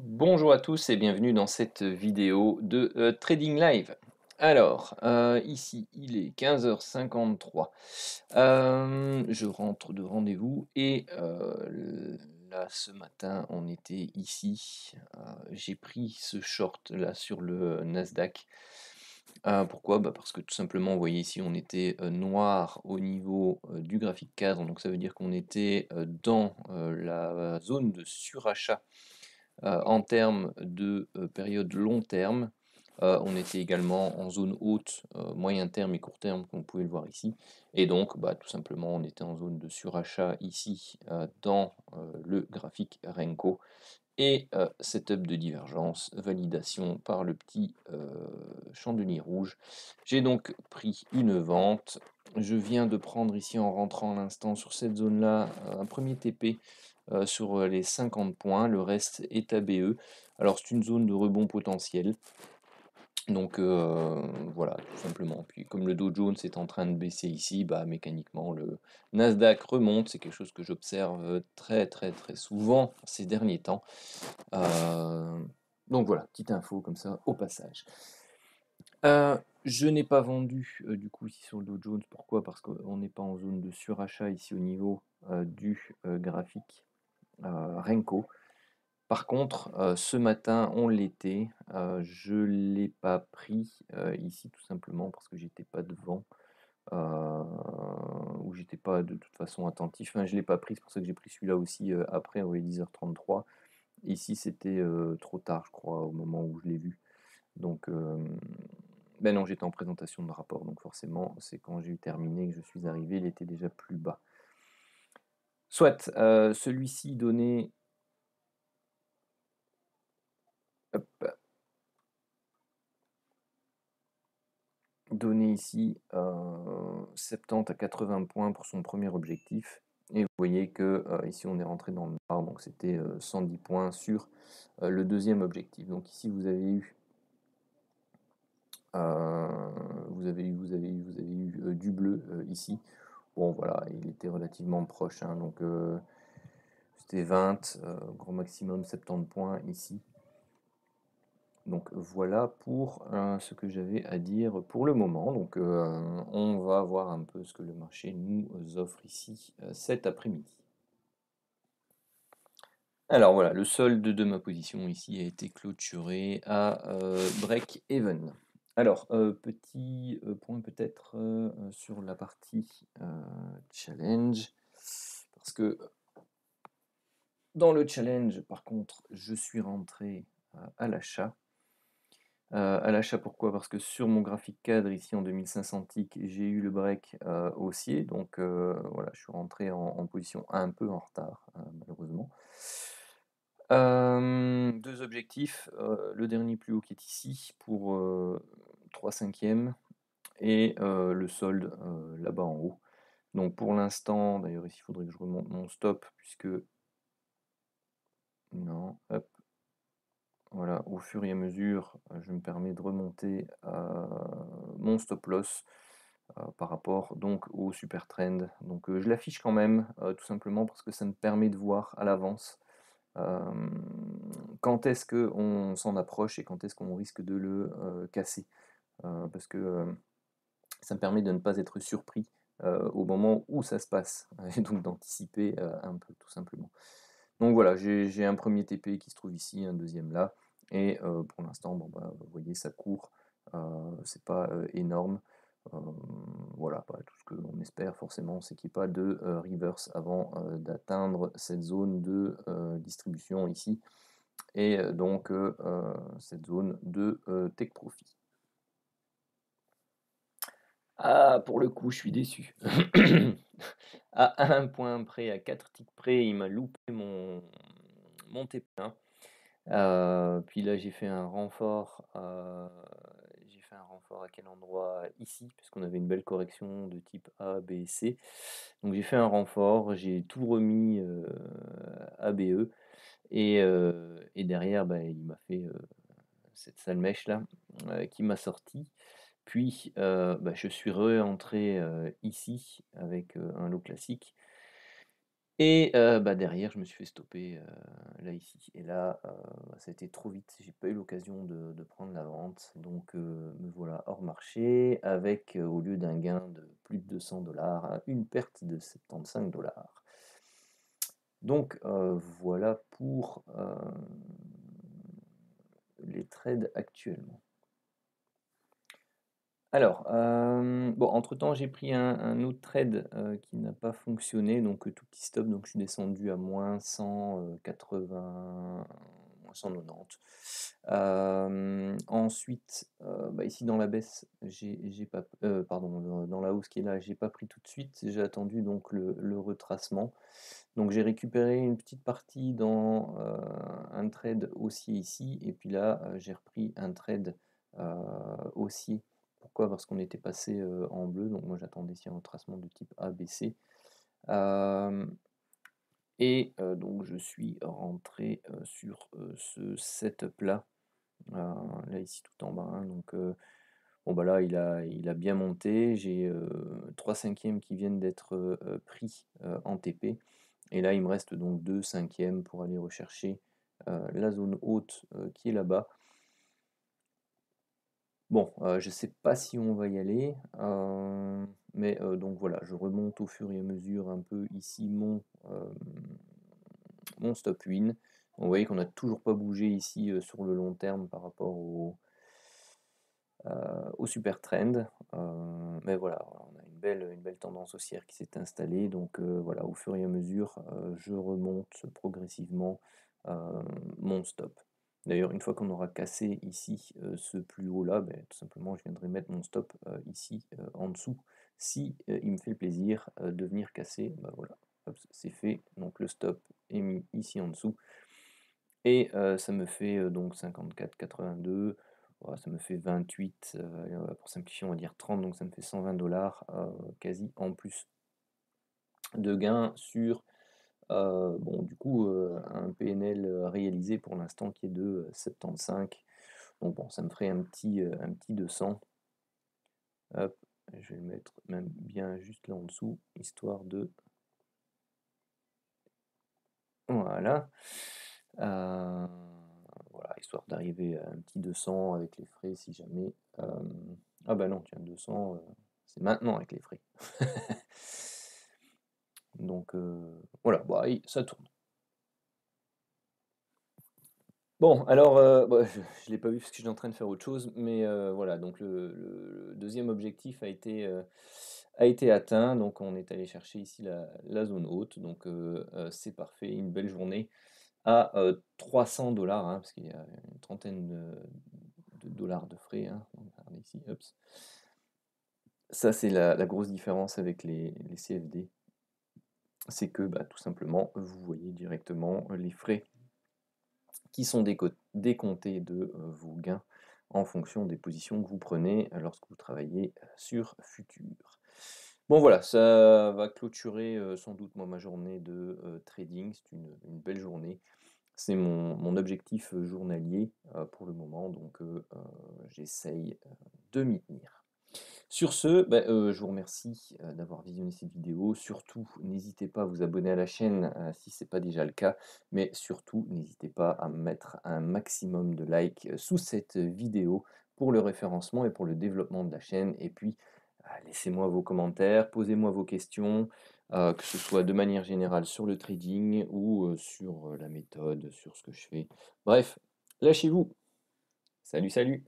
Bonjour à tous et bienvenue dans cette vidéo de Trading Live. Alors, ici il est 15h53. Je rentre de rendez-vous et là ce matin on était ici. J'ai pris ce short là sur le Nasdaq. Pourquoi? Bah, parce que tout simplement, vous voyez ici on était noir au niveau du graphique cadre, donc ça veut dire qu'on était dans la zone de surachat en termes de période long terme. On était également en zone haute, moyen terme et court terme, comme vous pouvez le voir ici. Et donc, bah, tout simplement, on était en zone de surachat ici dans le graphique Renko. Et setup de divergence, validation par le petit chandelier rouge. J'ai donc pris une vente. Je viens de prendre ici en rentrant à l'instant sur cette zone-là un premier TP sur les 50 points. Le reste est ABE. Alors c'est une zone de rebond potentiel. Donc voilà, tout simplement. Puis comme le Dow Jones est en train de baisser ici, bah, mécaniquement le Nasdaq remonte. C'est quelque chose que j'observe très très très souvent ces derniers temps. Euh, donc voilà, petite info comme ça au passage. Je n'ai pas vendu du coup ici sur le Dow Jones. Pourquoi? Parce qu'on n'est pas en zone de surachat ici au niveau du graphique Renko. Par contre, ce matin, on l'était. Je ne l'ai pas pris ici tout simplement parce que j'étais pas devant ou j'étais pas de toute façon attentif. Enfin, je l'ai pas pris, c'est pour ça que j'ai pris celui-là aussi après, ouais, 10h33. Ici, c'était trop tard, je crois, au moment où je l'ai vu. Donc, ben non, j'étais en présentation de rapport, donc forcément, c'est quand j'ai eu terminé que je suis arrivé, il était déjà plus bas. Soit, celui-ci donnait... Hop, donné ici 70 à 80 points pour son premier objectif. Et vous voyez que ici on est rentré dans le noir, donc c'était 110 points sur le deuxième objectif. Donc ici vous avez eu du bleu ici. Bon voilà, il était relativement proche, hein, donc c'était 20, grand maximum 70 points ici. Donc voilà pour ce que j'avais à dire pour le moment. Donc on va voir un peu ce que le marché nous offre ici cet après-midi. Alors voilà, le solde de ma position ici a été clôturé à break-even. Alors, petit point peut-être sur la partie challenge, parce que dans le challenge, par contre, je suis rentré à l'achat. À l'achat, pourquoi? Parce que sur mon graphique cadre, ici en 2500 ticks, j'ai eu le break haussier, donc voilà, je suis rentré en position un peu en retard, malheureusement. Deux objectifs, le dernier plus haut qui est ici pour 3 cinquièmes et le solde là-bas en haut. Donc pour l'instant, d'ailleurs ici il faudrait que je remonte mon stop puisque... Non, hop. Voilà, au fur et à mesure, je me permets de remonter mon stop loss par rapport donc au super trend. Donc je l'affiche quand même, tout simplement parce que ça me permet de voir à l'avance quand est-ce qu'on s'en approche et quand est-ce qu'on risque de le casser. Parce que ça me permet de ne pas être surpris au moment où ça se passe, et donc d'anticiper un peu tout simplement. Donc voilà, j'ai un premier TP qui se trouve ici, un deuxième là, et pour l'instant, bon, bah, vous voyez, ça court, c'est pas énorme. Voilà, bah, tout ce que l'on espère forcément, c'est qu'il n'y ait pas de reverse avant d'atteindre cette zone de distribution ici, et donc cette zone de take profit. Ah, pour le coup, je suis déçu. À un point près, à 4 ticks près, il m'a loupé mon TP1. Puis là, j'ai fait un renfort. J'ai fait un renfort à quel endroit? Ici, puisqu'on avait une belle correction de type A, B, C. Donc j'ai fait un renfort, j'ai tout remis ABE et derrière, bah, il m'a fait cette sale mèche là qui m'a sorti. Puis bah, je suis re-entré ici avec un lot classique. Et bah, derrière, je me suis fait stopper, là, ici. Et là, bah, ça a été trop vite. J'ai pas eu l'occasion de prendre la vente. Donc, me voilà hors marché avec, au lieu d'un gain de plus de 200 $, une perte de 75 $. Donc, voilà pour les trades actuellement. Alors, bon, entre-temps, j'ai pris un autre trade qui n'a pas fonctionné, donc tout petit stop, donc je suis descendu à moins 180, moins 190. Ensuite, bah, ici dans la baisse, j'ai pas, pardon, dans la hausse qui est là, j'ai pas pris tout de suite, j'ai attendu donc le retracement. Donc j'ai récupéré une petite partie dans un trade haussier ici, et puis là, j'ai repris un trade haussier. Pourquoi? Parce qu'on était passé en bleu, donc moi j'attendais ici un retracement de type ABC. Et donc je suis rentré sur ce setup-là, là ici tout en bas, hein, donc bon bah là il a bien monté, j'ai 3/5 qui viennent d'être pris en TP, et là il me reste donc 2/5 pour aller rechercher la zone haute qui est là-bas. Bon, je sais pas si on va y aller, mais donc voilà, je remonte au fur et à mesure un peu ici mon stop win. Vous voyez qu'on n'a toujours pas bougé ici sur le long terme par rapport au super trend, mais voilà, on a une belle tendance haussière qui s'est installée, donc voilà, au fur et à mesure, je remonte progressivement mon stop. D'ailleurs, une fois qu'on aura cassé ici ce plus haut là, ben, tout simplement je viendrai mettre mon stop ici en dessous. Si il me fait le plaisir de venir casser, ben voilà, hop, c'est fait. Donc le stop est mis ici en dessous. Et ça me fait donc 54,82. Voilà, ça me fait 28, pour simplifier, on va dire 30, donc ça me fait 120 $, quasi en plus de gains sur, bon, du coup, un PNL réalisé pour l'instant qui est de 75. Donc bon, ça me ferait un petit 200. Hop, je vais le mettre même bien juste là en dessous, histoire de... Voilà. Voilà, histoire d'arriver à un petit 200 avec les frais si jamais. Ah bah non, tiens, 200, c'est maintenant avec les frais. Donc voilà, bah, ça tourne. Bon, alors, bah, je ne l'ai pas vu parce que j'étais en train de faire autre chose, mais voilà, donc le deuxième objectif a été atteint, donc on est allé chercher ici la zone haute, donc c'est parfait, une belle journée à 300 $, hein, parce qu'il y a une trentaine de dollars de frais, hein. On va regarder ici, hop. Ça, c'est la grosse différence avec les CFD. C'est que bah, tout simplement, vous voyez directement les frais qui sont décomptés de vos gains en fonction des positions que vous prenez lorsque vous travaillez sur Futur. Bon voilà, ça va clôturer sans doute moi ma journée de trading. C'est une belle journée. C'est mon objectif journalier pour le moment, donc j'essaye de m'y tenir. Sur ce, bah, je vous remercie d'avoir visionné cette vidéo. Surtout, n'hésitez pas à vous abonner à la chaîne si ce n'est pas déjà le cas, mais surtout, n'hésitez pas à mettre un maximum de likes sous cette vidéo pour le référencement et pour le développement de la chaîne. Et puis, laissez-moi vos commentaires, posez-moi vos questions, que ce soit de manière générale sur le trading ou sur la méthode, sur ce que je fais. Bref, lâchez-vous. Salut, salut!